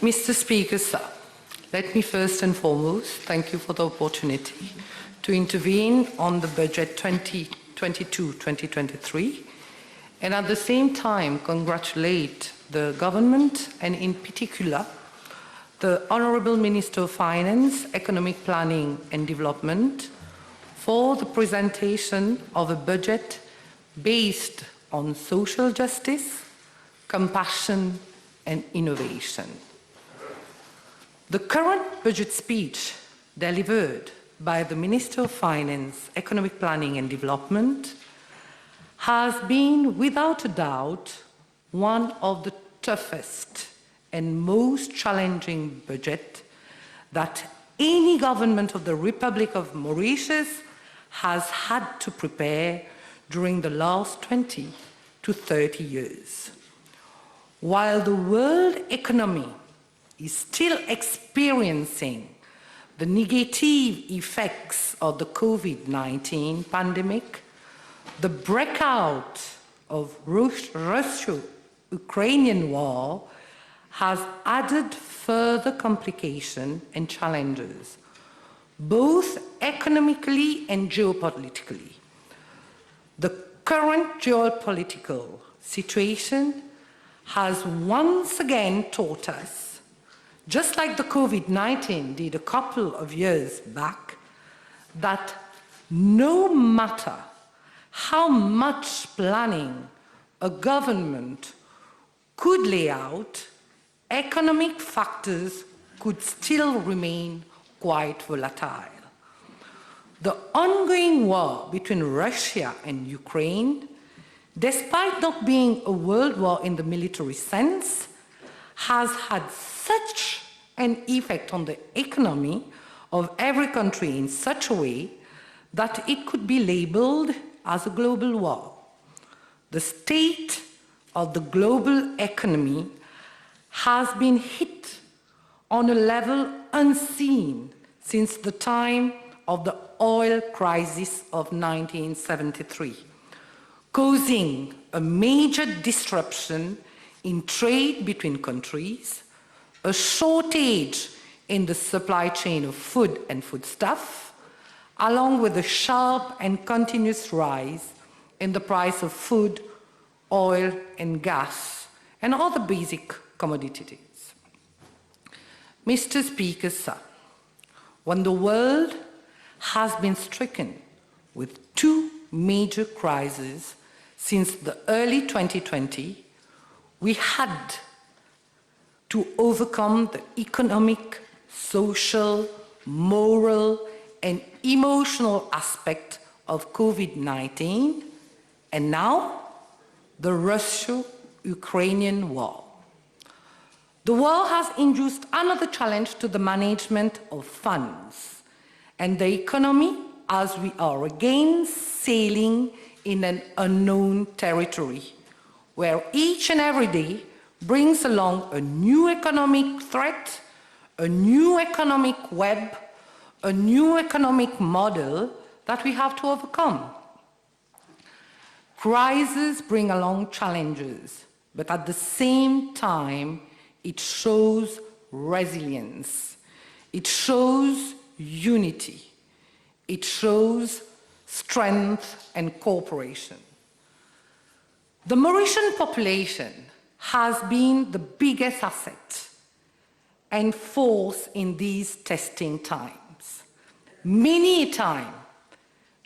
Mr. Speaker, sir, let me first and foremost thank you for the opportunity to intervene on the budget 2022-2023 and at the same time congratulate the government and in particular the Honourable Minister of Finance, Economic Planning and Development for the presentation of a budget based on social justice, compassion and innovation. The current budget speech delivered by the Minister of Finance, Economic Planning and Development has been without a doubt one of the toughest and most challenging budget that any government of the Republic of Mauritius has had to prepare during the last 20 to 30 years. While the world economy is still experiencing the negative effects of the COVID-19 pandemic, the breakout of Russia-Ukrainian war has added further complications and challenges, both economically and geopolitically. The current geopolitical situation has once again taught us, just like the COVID-19 did a couple of years back, that no matter how much planning a government could lay out, economic factors could still remain quite volatile. The ongoing war between Russia and Ukraine, despite not being a world war in the military sense, has had such an effect on the economy of every country in such a way that it could be labeled as a global war. The state of the global economy has been hit on a level unseen since the time of the oil crisis of 1973, causing a major disruption in trade between countries, a shortage in the supply chain of food and foodstuff, along with a sharp and continuous rise in the price of food, oil and gas, and other basic commodities. Mr. Speaker, sir, when the world has been stricken with two major crises since the early 2020, we had to overcome the economic, social, moral, and emotional aspect of COVID-19, and now the Russia-Ukrainian war. The war has induced another challenge to the management of funds and the economy as we are again sailing in an unknown territory, where each and every day brings along a new economic threat, a new economic web, a new economic model that we have to overcome. Crises bring along challenges, but at the same time, it shows resilience, it shows unity, it shows strength and cooperation. The Mauritian population has been the biggest asset and force in these testing times. Many a time,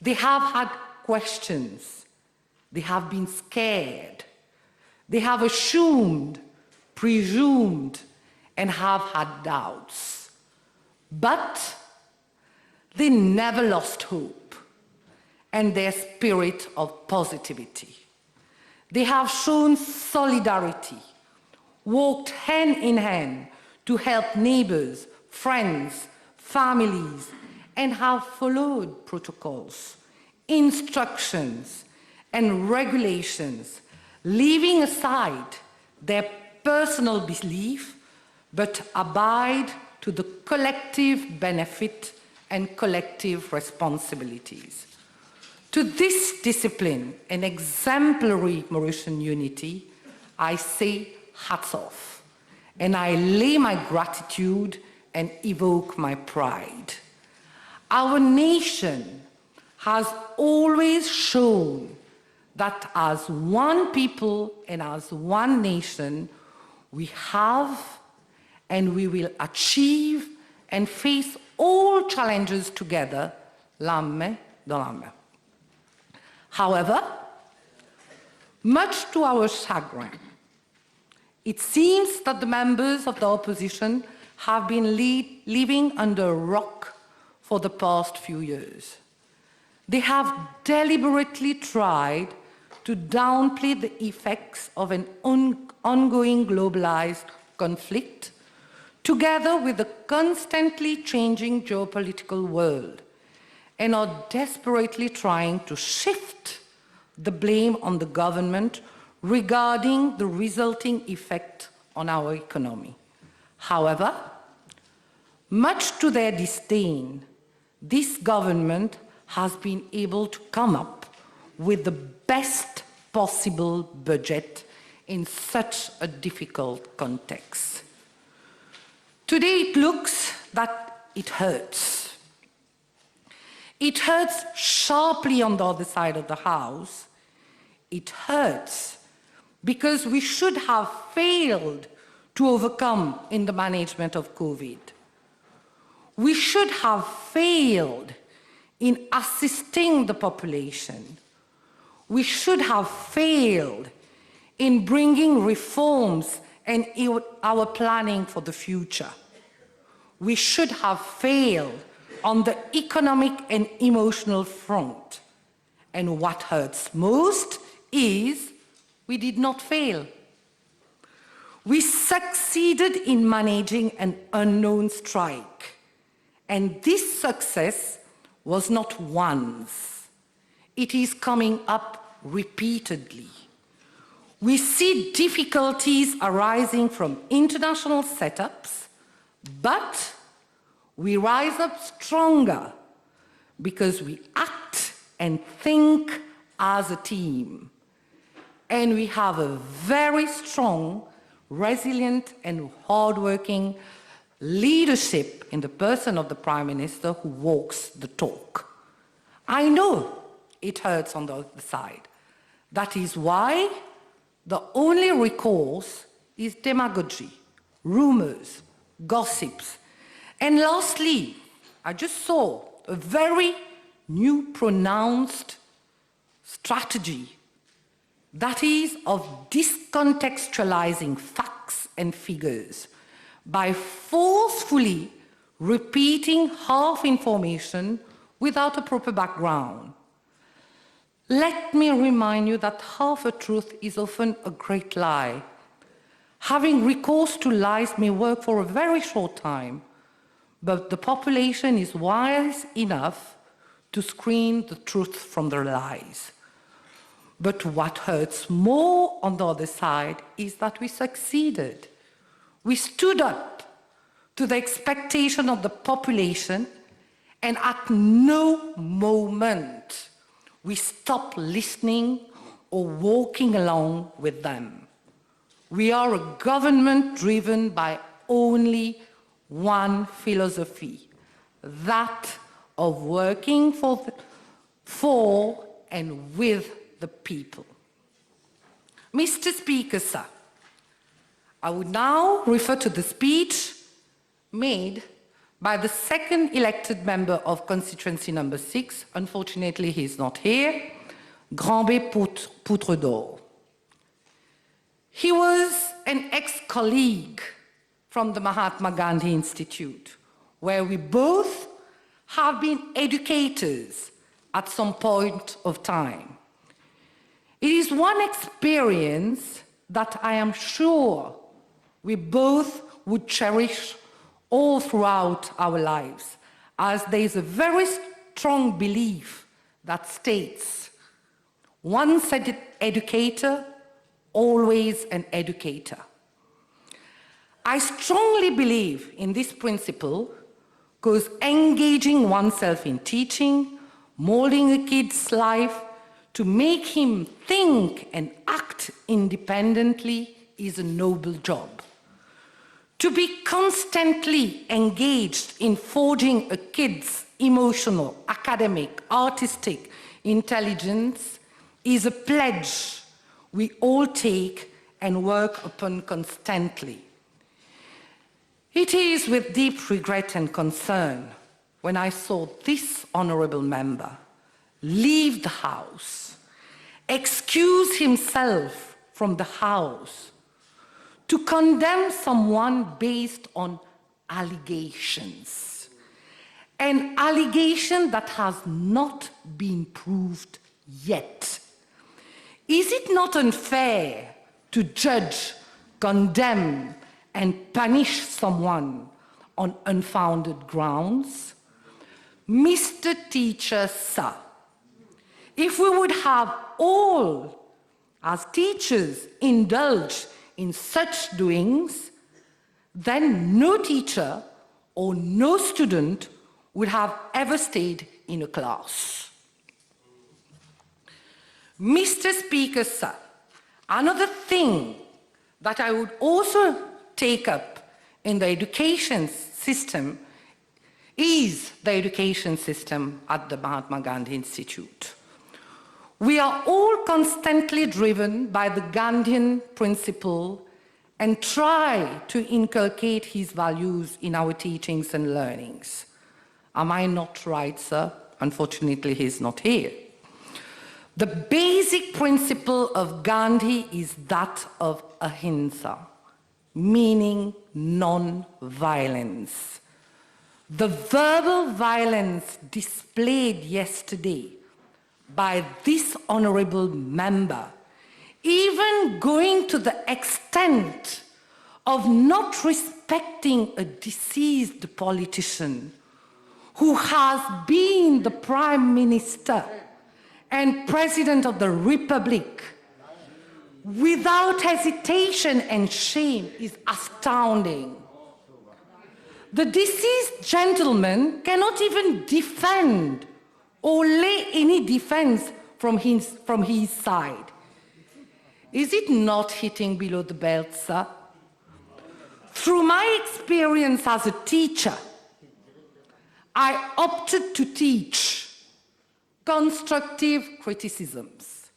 they have had questions, they have been scared, they have assumed, presumed, and have had doubts. But they never lost hope and their spirit of positivity. They have shown solidarity, walked hand in hand to help neighbors, friends, families, and have followed protocols, instructions, and regulations, leaving aside their personal belief, but abide to the collective benefit and collective responsibilities. To this discipline and exemplary Mauritian unity, I say hats off and I lay my gratitude and evoke my pride. Our nation has always shown that as one people and as one nation, we have and we will achieve and face all challenges together, la main dans la main. However, much to our chagrin, it seems that the members of the opposition have been living under a rock for the past few years. They have deliberately tried to downplay the effects of an ongoing globalized conflict, together with the constantly changing geopolitical world, and are desperately trying to shift the blame on the government regarding the resulting effect on our economy. However, much to their disdain, this government has been able to come up with the best possible budget in such a difficult context. Today it looks that it hurts. It hurts sharply on the other side of the house. It hurts because we should have failed to overcome in the management of COVID. We should have failed in assisting the population. We should have failed in bringing reforms and our planning for the future. We should have failed on the economic and emotional front. And what hurts most is we did not fail. We succeeded in managing an unknown strike. And this success was not once. It is coming up repeatedly. We see difficulties arising from international setups, but we rise up stronger because we act and think as a team. And we have a very strong, resilient, and hardworking leadership in the person of the Prime Minister who walks the talk. I know it hurts on the other side. That is why the only recourse is demagogy, rumors, gossips. And lastly, I just saw a very new pronounced strategy that is of discontextualizing facts and figures by forcefully repeating half information without a proper background. Let me remind you that half a truth is often a great lie. Having recourse to lies may work for a very short time, but the population is wise enough to screen the truth from the lies. But what hurts more on the other side is that we succeeded. We stood up to the expectation of the population, and at no moment we stopped listening or walking along with them. We are a government driven by only one philosophy, that of working for and with the people. Mr. Speaker, sir, I would now refer to the speech made by the second elected member of constituency number 6, unfortunately he is not here, Grand-B Poutre d'Or. He was an ex-colleague from the Mahatma Gandhi Institute, where we both have been educators at some point of time. It is one experience that I am sure we both would cherish all throughout our lives, as there is a very strong belief that states, once an educator, always an educator. I strongly believe in this principle because engaging oneself in teaching, molding a kid's life to make him think and act independently is a noble job. to be constantly engaged in forging a kid's emotional, academic, artistic intelligence is a pledge we all take and work upon constantly. It is with deep regret and concern when I saw this honourable member leave the House, excuse himself from the House, to condemn someone based on allegations, an allegation that has not been proved yet. Is it not unfair to judge, condemn, and punish someone on unfounded grounds? Mr. Teacher, sir, if we would have all, as teachers, indulge in such doings, then no teacher or no student would have ever stayed in a class. Mr. Speaker, sir, another thing that I would also take up in the education system is the education system at the Mahatma Gandhi Institute. We are all constantly driven by the Gandhian principle and try to inculcate his values in our teachings and learnings. Am I not right, sir? Unfortunately, he's not here. The basic principle of Gandhi is that of ahimsa, meaning non-violence. The verbal violence displayed yesterday by this honourable member, even going to the extent of not respecting a deceased politician who has been the Prime Minister and President of the Republic, without hesitation and shame, is astounding. The deceased gentleman cannot even defend or lay any defense from his side. Is it not hitting below the belt, sir? Through my experience as a teacher, I opted to teach constructive criticisms,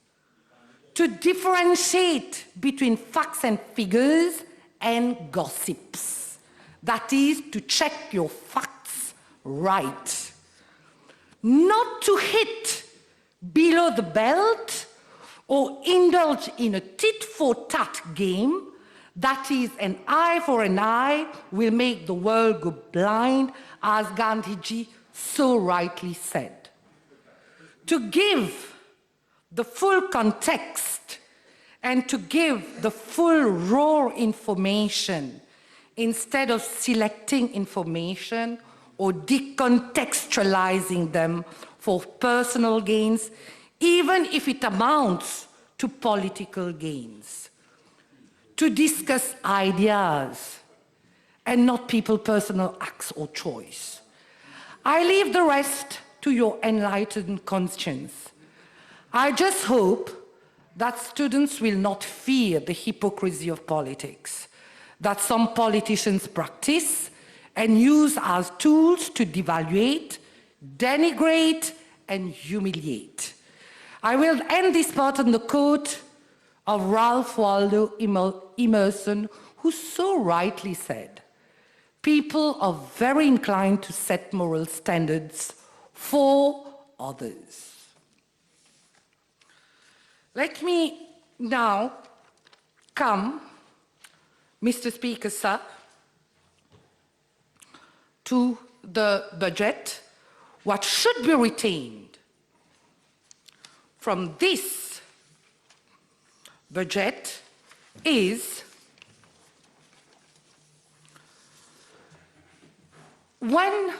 to differentiate between facts and figures and gossips. That is, to check your facts right. Not to hit below the belt or indulge in a tit-for-tat game, that is, an eye for an eye will make the world go blind, as Gandhiji so rightly said. To give the full context and to give the full raw information instead of selecting information or decontextualizing them for personal gains, even if it amounts to political gains. To discuss ideas and not people's personal acts or choice. I leave the rest to your enlightened conscience. I just hope that students will not fear the hypocrisy of politics that some politicians practice and use as tools to devaluate, denigrate, and humiliate. I will end this part on the quote of Ralph Waldo Emerson, who so rightly said, "People are very inclined to set moral standards for others." Let me now come, Mr. Speaker, sir, to the budget, what should be retained from this budget is when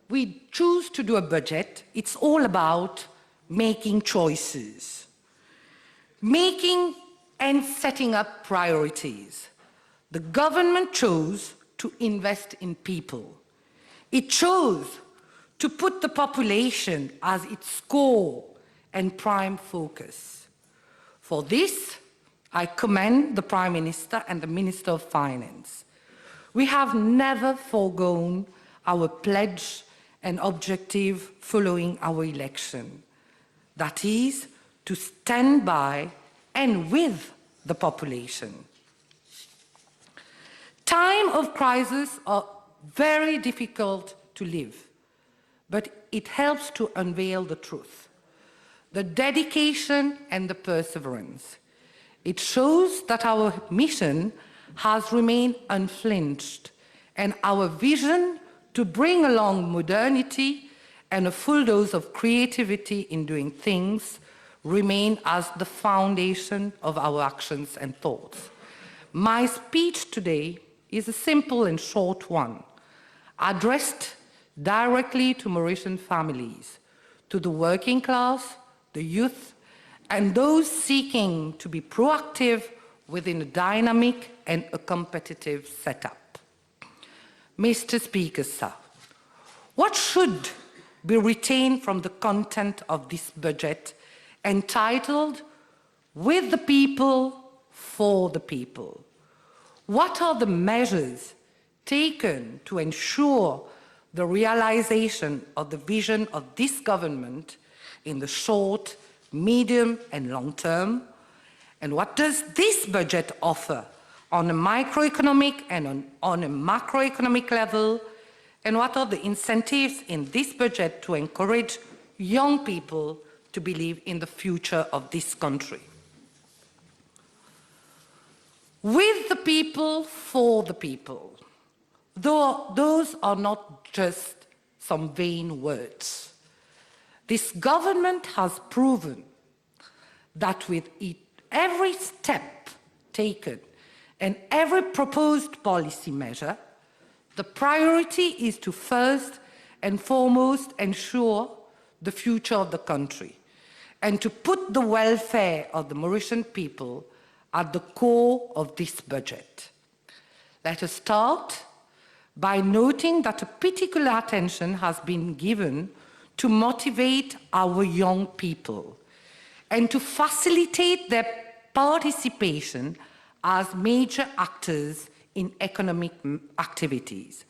we choose to do a budget, it's all about making choices, making and setting up priorities. The government chose to invest in people. It chose to put the population as its core and prime focus. For this, I commend the Prime Minister and the Minister of Finance. We have never foregone our pledge and objective following our election. That is, to stand by and with the population. Times of crisis are very difficult to live, but it helps to unveil the truth, the dedication and the perseverance. It shows that our mission has remained unflinched, and our vision to bring along modernity and a full dose of creativity in doing things remain as the foundation of our actions and thoughts. My speech today is a simple and short one, addressed directly to Mauritian families, to the working class, the youth, and those seeking to be proactive within a dynamic and a competitive setup. Mr. Speaker, sir, what should be retained from the content of this budget entitled "With the People, for the People"? What are the measures taken to ensure the realization of the vision of this government in the short, medium and long term? And what does this budget offer on a microeconomic and on a macroeconomic level? And what are the incentives in this budget to encourage young people to believe in the future of this country? With the people, for the people. Though those are not just some vain words. This government has proven that with every step taken and every proposed policy measure, the priority is to first and foremost ensure the future of the country and to put the welfare of the Mauritian people at the core of this budget. Let us start by noting that a particular attention has been given to motivate our young people and to facilitate their participation as major actors in economic activities.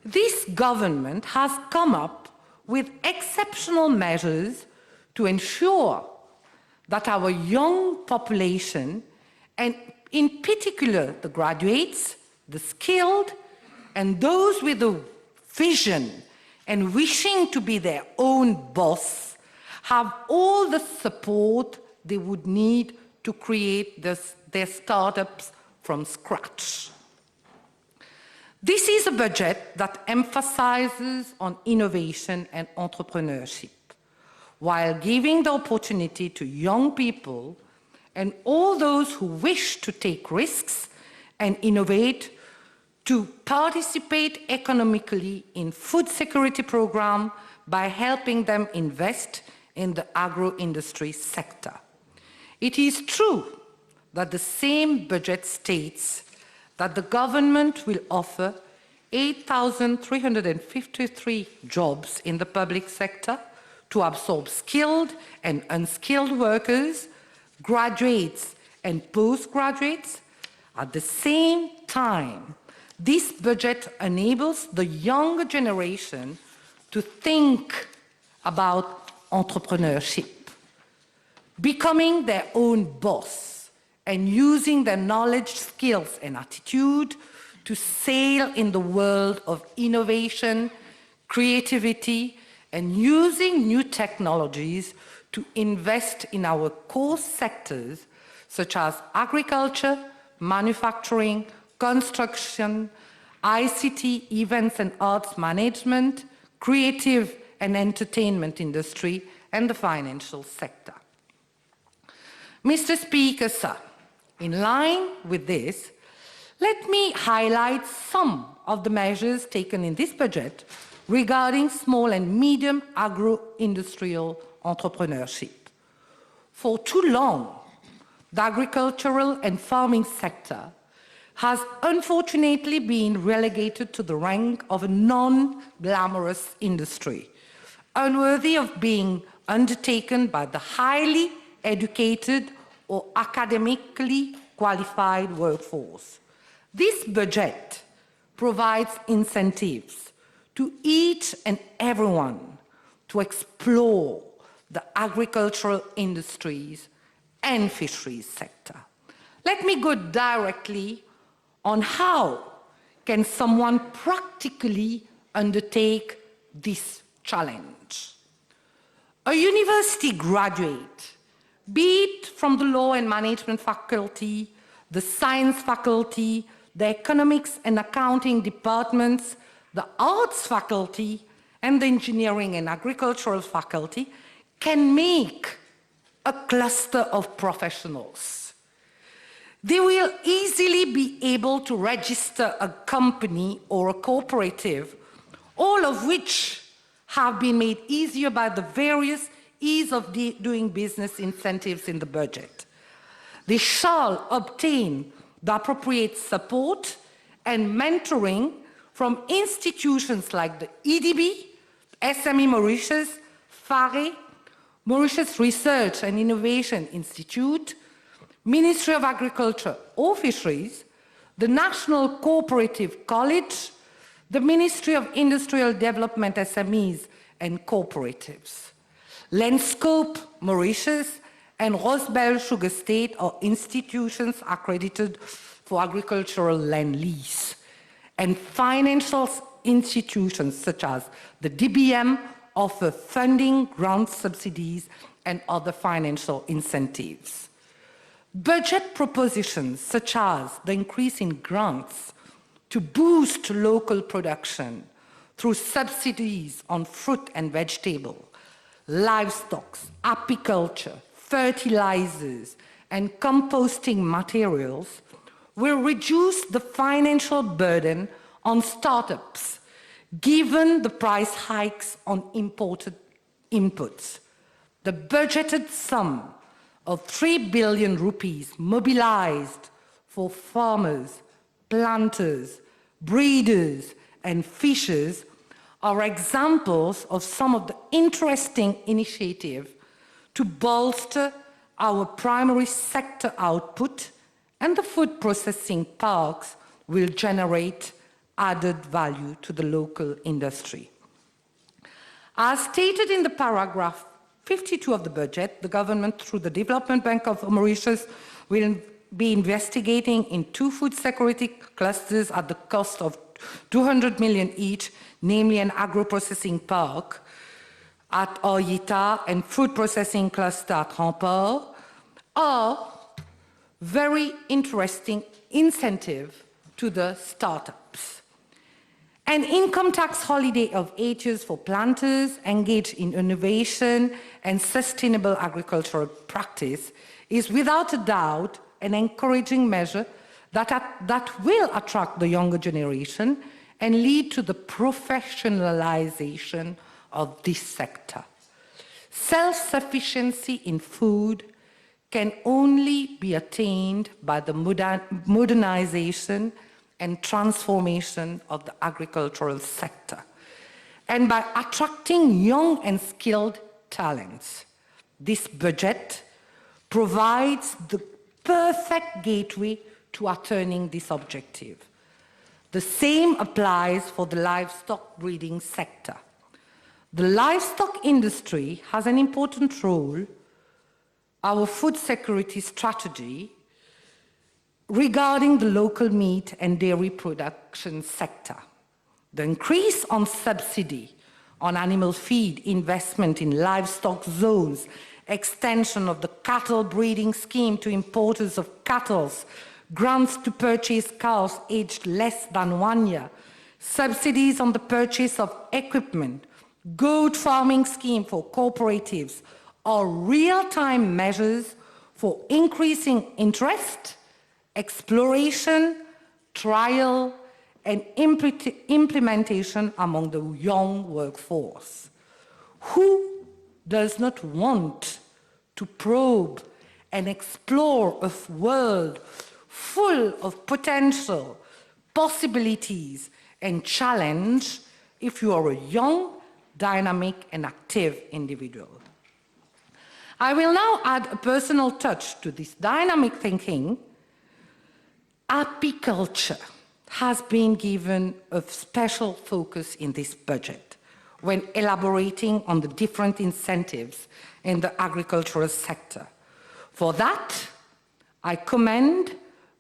This government has come up with exceptional measures to ensure that our young population, and in particular the graduates, the skilled, and those with a vision and wishing to be their own boss, have all the support they would need to create their startups from scratch. This is a budget that emphasizes on innovation and entrepreneurship, while giving the opportunity to young people and all those who wish to take risks and innovate to participate economically in food security program by helping them invest in the agro-industry sector. It is true that the same budget states that the government will offer 8,353 jobs in the public sector to absorb skilled and unskilled workers, graduates and postgraduates. At the same time, this budget enables the younger generation to think about entrepreneurship, becoming their own boss and using their knowledge, skills and attitude to sail in the world of innovation, creativity, and using new technologies to invest in our core sectors such as agriculture, manufacturing, construction, ICT, events and arts management, creative and entertainment industry, and the financial sector. Mr. Speaker, sir, in line with this, let me highlight some of the measures taken in this budget regarding small and medium agro-industrial entrepreneurship. For too long, the agricultural and farming sector has unfortunately been relegated to the rank of a non-glamorous industry, unworthy of being undertaken by the highly educated or academically qualified workforce. This budget provides incentives to each and everyone to explore the agricultural industries and fisheries sector. Let me go directly on how can someone practically undertake this challenge. A university graduate, be it from the law and management faculty, the science faculty, the economics and accounting departments, the arts faculty, and the engineering and agricultural faculty, can make a cluster of professionals. They will easily be able to register a company or a cooperative, all of which have been made easier by the various ease of doing business incentives in the budget. They shall obtain the appropriate support and mentoring from institutions like the EDB, SME Mauritius, FARE, Mauritius Research and Innovation Institute, Ministry of Agriculture or Fisheries, the National Cooperative College, the Ministry of Industrial Development, SMEs and Cooperatives. Lenscope, Mauritius, and Rosebel Sugar State are institutions accredited for agricultural land lease. And financial institutions such as the DBM offer funding, grant subsidies, and other financial incentives. Budget propositions such as the increase in grants to boost local production through subsidies on fruit and vegetable, livestock, apiculture, fertilizers, and composting materials will reduce the financial burden on startups, given the price hikes on imported inputs. The budgeted sum of 3 billion rupees mobilized for farmers, planters, breeders, and fishers are examples of some of the interesting initiatives to bolster our primary sector output, and the food processing parks will generate added value to the local industry. As stated in the paragraph 52 of the budget, the government, through the Development Bank of Mauritius, will be investigating in 2 food security clusters at the cost of 200 million each, namely an agro-processing park at Oyita and food processing cluster at Rampart, are very interesting incentive to the startups. An income tax holiday of 8 years for planters engaged in innovation and sustainable agricultural practice is without a doubt an encouraging measure that will attract the younger generation and lead to the professionalization of this sector. Self-sufficiency in food can only be attained by the modernization and transformation of the agricultural sector, and by attracting young and skilled talents. This budget provides the perfect gateway to attaining this objective. The same applies for the livestock breeding sector. The livestock industry has an important role, our food security strategy, regarding the local meat and dairy production sector. The increase on subsidy on animal feed, investment in livestock zones, extension of the cattle breeding scheme to importers of cattle, grants to purchase cows aged less than 1 year, subsidies on the purchase of equipment, goat farming scheme for cooperatives are real-time measures for increasing interest, exploration, trial, and implementation among the young workforce. Who does not want to probe and explore a world full of potential, possibilities, and challenge if you are a young, dynamic, and active individual? I will now add a personal touch to this dynamic thinking. Apiculture has been given a special focus in this budget when elaborating on the different incentives in the agricultural sector. For that, I commend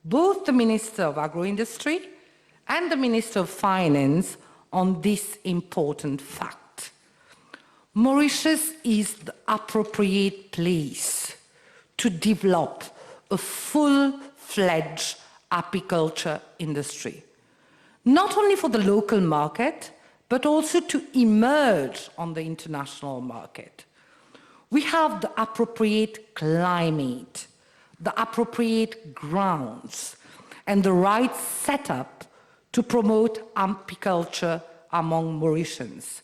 both the Minister of Agro-Industry and the Minister of Finance on this important fact. Mauritius is the appropriate place to develop a full-fledged apiculture industry, not only for the local market, but also to emerge on the international market. We have the appropriate climate, the appropriate grounds, and the right setup to promote apiculture among Mauritians.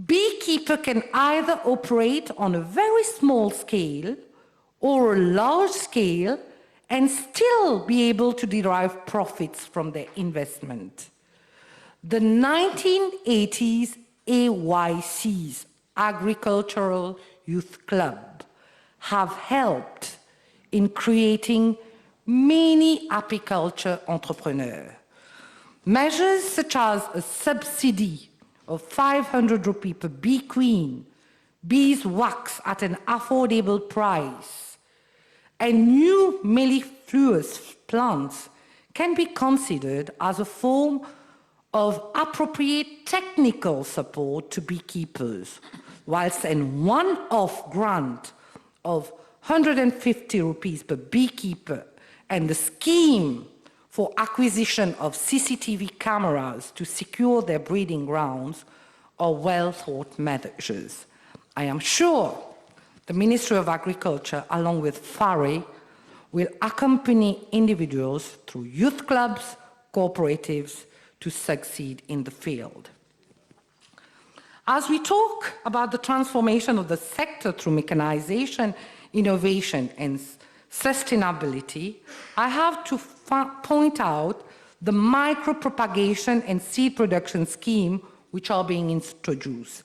Beekeeper can either operate on a very small scale or a large scale and still be able to derive profits from their investment. The 1980s AYC's Agricultural Youth Club have helped in creating many apiculture entrepreneurs. Measures such as a subsidy of 500 rupees per bee queen, beeswax at an affordable price, and new mellifluous plants can be considered as a form of appropriate technical support to beekeepers, whilst a one-off grant of 150 rupees per beekeeper and the scheme for acquisition of CCTV cameras to secure their breeding grounds are well-thought measures. I am sure the Ministry of Agriculture, along with FARE, will accompany individuals through youth clubs, cooperatives, to succeed in the field. As we talk about the transformation of the sector through mechanization, innovation, and sustainability, I have to point out the micro-propagation and seed production scheme which are being introduced.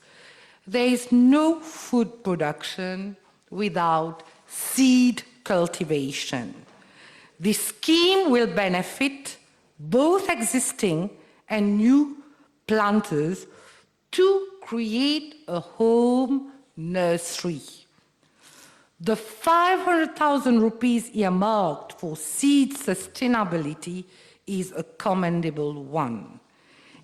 There is no food production without seed cultivation. This scheme will benefit both existing and new planters to create a home nursery. The 500,000 rupees earmarked for seed sustainability is a commendable one.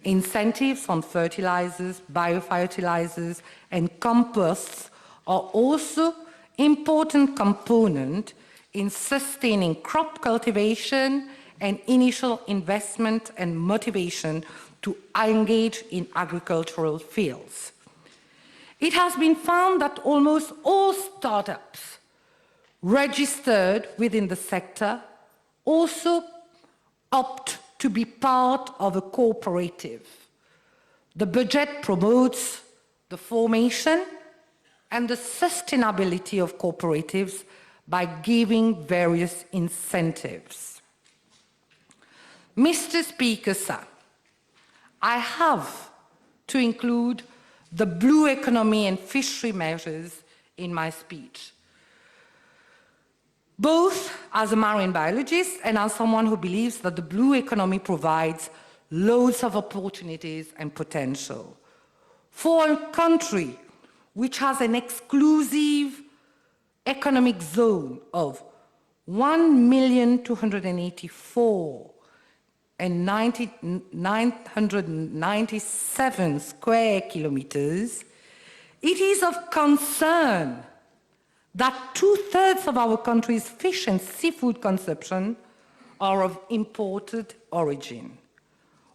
Incentives on fertilizers, biofertilizers, and composts are also important component in sustaining crop cultivation and initial investment and motivation to engage in agricultural fields. It has been found that almost all startups registered within the sector also opt to be part of a cooperative. The budget promotes the formation and the sustainability of cooperatives by giving various incentives. Mr. Speaker, sir, I have to include the blue economy and fishery measures in my speech, both as a marine biologist and as someone who believes that the blue economy provides loads of opportunities and potential. For a country which has an exclusive economic zone of 1,284,997 square kilometers, it is of concern that 2/3 of our country's fish and seafood consumption are of imported origin.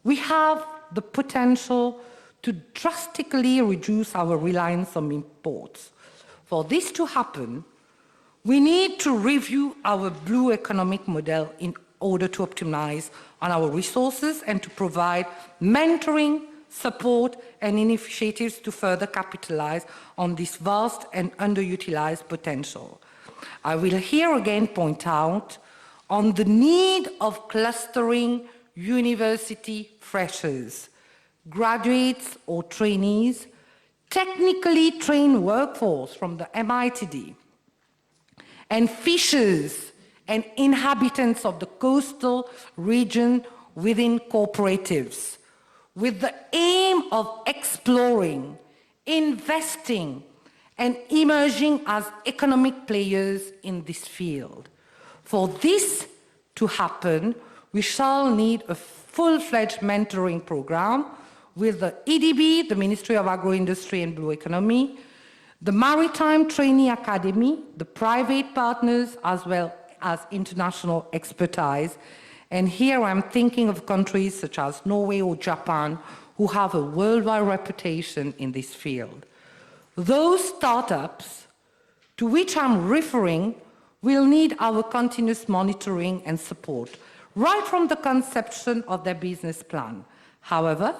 We have the potential to drastically reduce our reliance on imports. For this to happen, we need to review our blue economic model in order to optimize on our resources and to provide mentoring, support, and initiatives to further capitalize on this vast and underutilized potential. I will here again point out on the need of clustering university freshers, graduates or trainees, technically trained workforce from the MITD, and fishers and inhabitants of the coastal region within cooperatives with the aim of exploring, investing, and emerging as economic players in this field. For this to happen, we shall need a full-fledged mentoring program with the EDB, the Ministry of Agro-Industry and Blue Economy, the Maritime Trainee Academy, the private partners, as well as international expertise. And here I'm thinking of countries such as Norway or Japan, who have a worldwide reputation in this field. Those startups to which I'm referring will need our continuous monitoring and support, right from the conception of their business plan. However,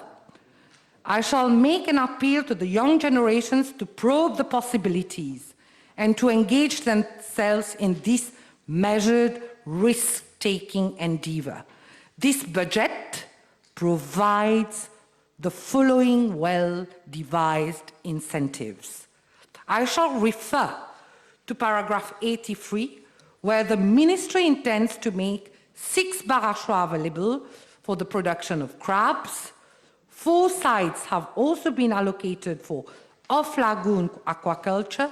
I shall make an appeal to the young generations to probe the possibilities and to engage themselves in this measured, risk-taking endeavor. This budget provides the following well-devised incentives. I shall refer to paragraph 83, where the ministry intends to make 6 barachois available for the production of crabs. 4 sites have also been allocated for off-lagoon aquaculture.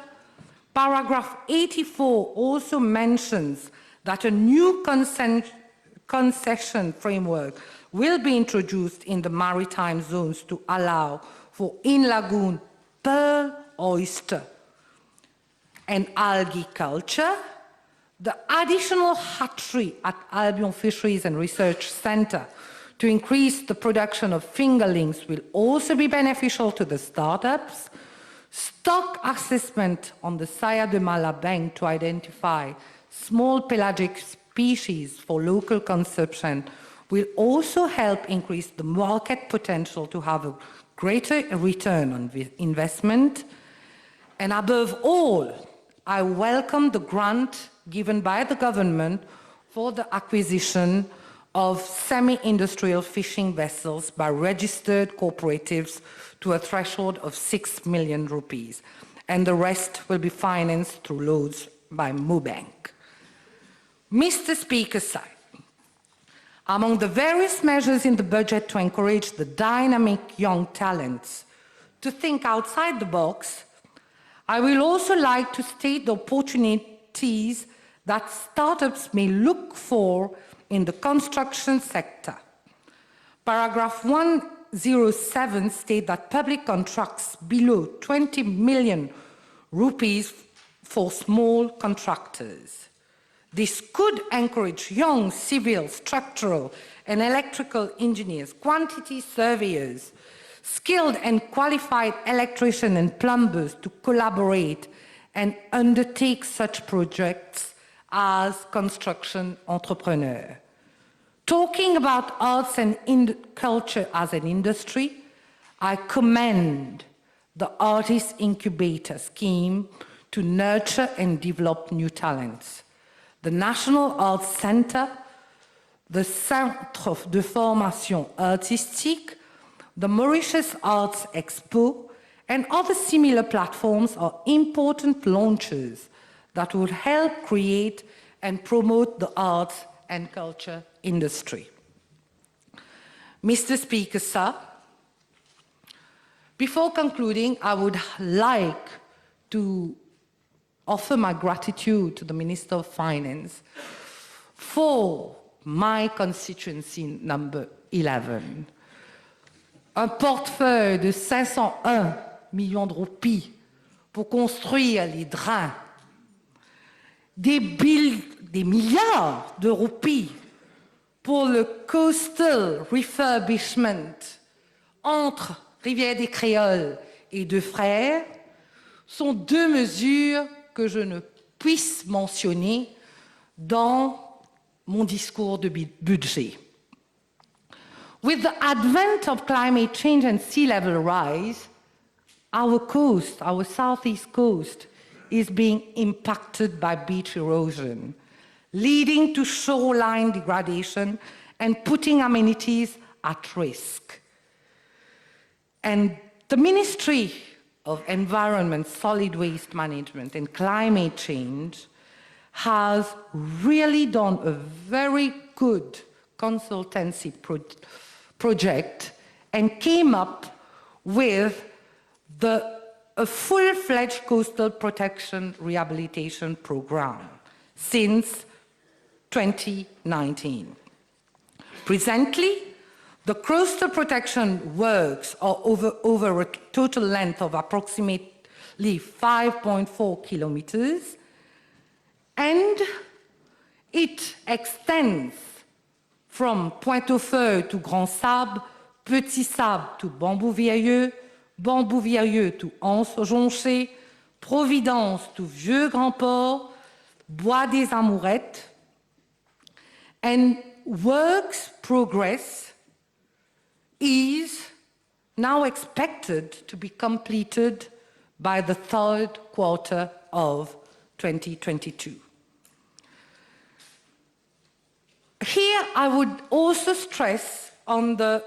Paragraph 84 also mentions that a new concession framework will be introduced in the maritime zones to allow for in-lagoon pearl, oyster, and algae culture. The additional hatchery at Albion Fisheries and Research Center to increase the production of fingerlings will also be beneficial to the startups. Stock assessment on the Saya de Malabang to identify small pelagic species for local consumption will also help increase the market potential to have a greater return on investment. And above all, I welcome the grant given by the government for the acquisition of semi-industrial fishing vessels by registered cooperatives to a threshold of 6 million rupees, and the rest will be financed through loans by MoBank. Mr. Speaker, sir, among the various measures in the budget to encourage the dynamic young talents to think outside the box, I will also like to state the opportunities that startups may look for in the construction sector. Paragraph 107 states that public contracts below 20 million rupees for small contractors. This could encourage young civil, structural, and electrical engineers, quantity surveyors, skilled and qualified electricians and plumbers to collaborate and undertake such projects as construction entrepreneur. Talking about arts and culture as an industry, I commend the Artist Incubator Scheme to nurture and develop new talents. The National Arts Center, the Centre de Formation Artistique, the Mauritius Arts Expo, and other similar platforms are important launches that will help create and promote the arts and culture industry. Mr. Speaker, sir, before concluding, I would like to offer my gratitude to the Minister of Finance for my constituency number 11. Un portefeuille de 501 millions de roupies pour construire les drains, des milliards de roupies pour le coastal refurbishment entre Rivière des Créoles et Deux Frères sont 2 mesures que je ne puisse mentionner dans mon discours de budget. With the advent of climate change and sea level rise, our coast, our southeast coast, is being impacted by beach erosion, leading to shoreline degradation and putting amenities at risk. And the Ministry of Environment, Solid Waste Management and Climate Change has really done a very good consultancy project and came up with a full-fledged coastal protection rehabilitation program since 2019. Presently, the coastal protection works are over a total length of approximately 5.4 kilometers, and it extends from Pointe-aux-Feuilles to Grand Sable, Petit Sable to Bambou-Vieilleux, Bambou-Vieilleux to Anse-Jonché, Providence to Vieux-Grand-Port, Bois des Amourettes, and works progress is now expected to be completed by the third quarter of 2022. Here, I would also stress on the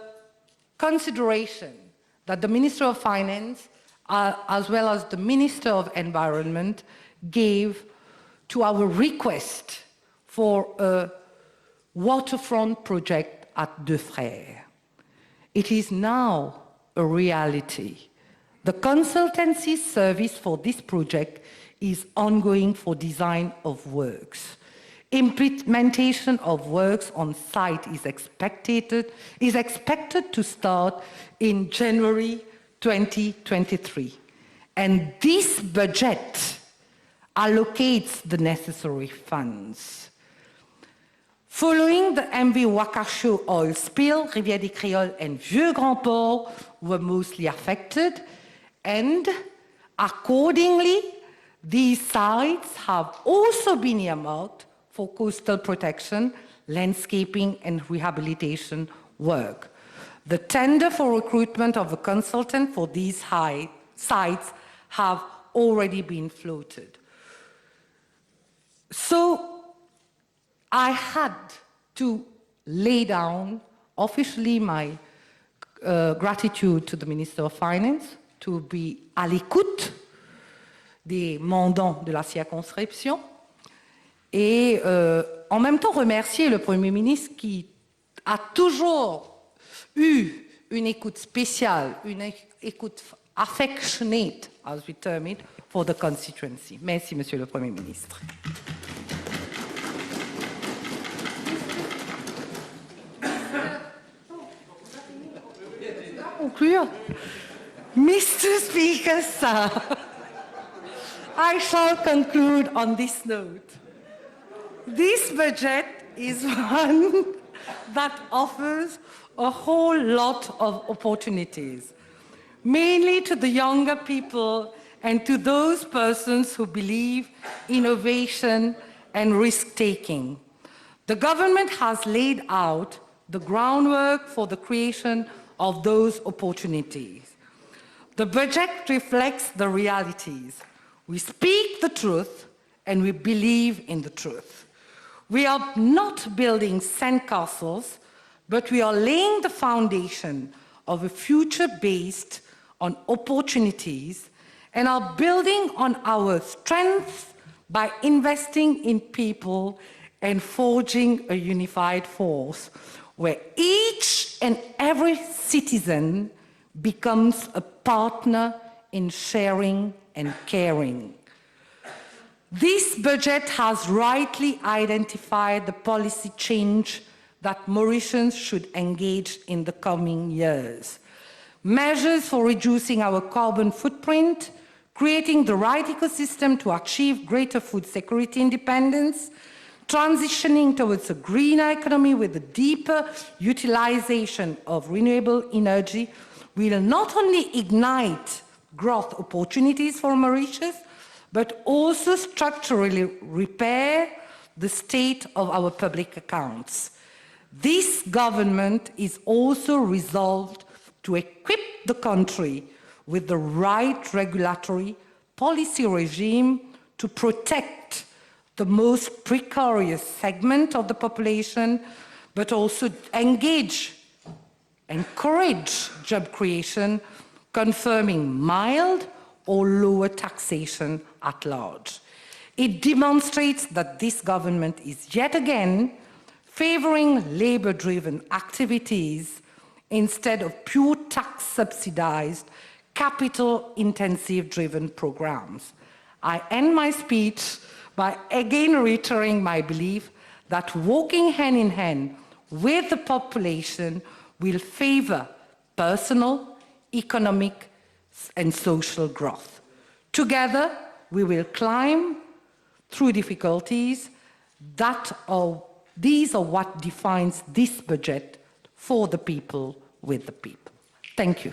consideration that the Minister of Finance, as well as the Minister of Environment, gave to our request for a waterfront project at Deux Frères. It is now a reality. The consultancy service for this project is ongoing for design of works. Implementation of works on site is expected to start in January 2023. And this budget allocates the necessary funds. Following the MV Wakasho oil spill, Rivière des Créoles and Vieux-Grand-Port were mostly affected, and accordingly, these sites have also been earmarked for coastal protection, landscaping, and rehabilitation work. The tender for recruitment of a consultant for these sites have already been floated. So I had to lay down officially my gratitude to the Minister of Finance to be à l'écoute des mandants de la circonscription et en même temps remercier le Premier ministre qui a toujours eu une écoute spéciale, une écoute affectionate, as we term it, for the constituency. Merci, Monsieur le Premier ministre. Conclure. Mr. Speaker, sir, I shall conclude on this note. This budget is one that offers a whole lot of opportunities, mainly to the younger people and to those persons who believe innovation and risk-taking. The government has laid out the groundwork for the creation of those opportunities. The budget reflects the realities. We speak the truth and we believe in the truth. We are not building sandcastles, but we are laying the foundation of a future based on opportunities and are building on our strengths by investing in people and forging a unified force where each and every citizen becomes a partner in sharing and caring. This budget has rightly identified the policy change that Mauritians should engage in the coming years. Measures for reducing our carbon footprint, creating the right ecosystem to achieve greater food security independence, transitioning towards a greener economy with a deeper utilization of renewable energy will not only ignite growth opportunities for Mauritius, but also structurally repair the state of our public accounts. This government is also resolved to equip the country with the right regulatory policy regime to protect the most precarious segment of the population, but also encourage job creation, confirming mild or lower taxation at large. It demonstrates that this government is yet again favoring labor-driven activities instead of pure tax-subsidized, capital-intensive driven programs. I end my speech by again reiterating my belief that working hand in hand with the population will favor personal, economic, and social growth. Together, we will climb through difficulties. These are what defines this budget for the people, with the people. Thank you.